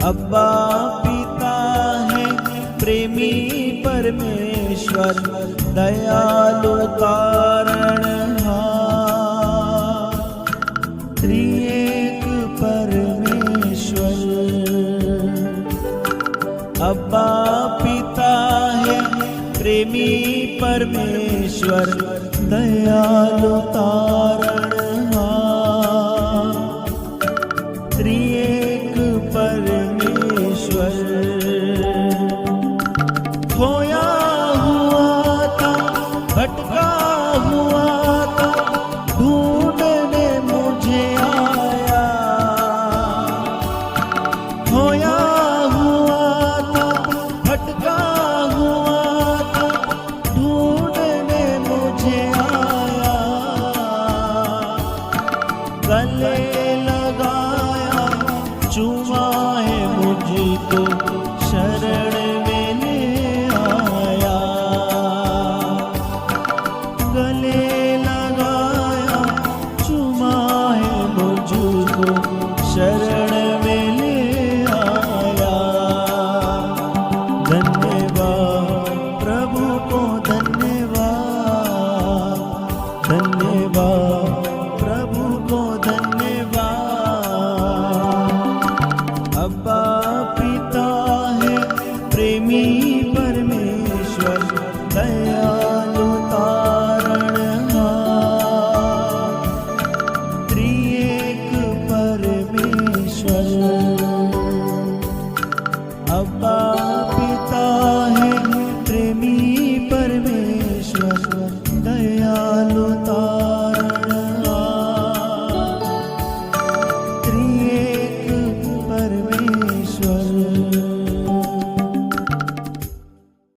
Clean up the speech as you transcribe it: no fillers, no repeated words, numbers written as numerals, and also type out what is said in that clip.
अब्बा पिता है प्रेमी परमेश्वर, दयालु तारणहार, त्रिएक परमेश्वर। अब्बा पिता है प्रेमी परमेश्वर, दयालु तारणहार, त्रिएक परमेश्वर। खोया हुआ था, भटका हुआ था, ढूंढने मुझे आया। खोया हुआ था, भटका हुआ था, ढूंढने मुझे आया। गले लगाया, चूमा है मुझको,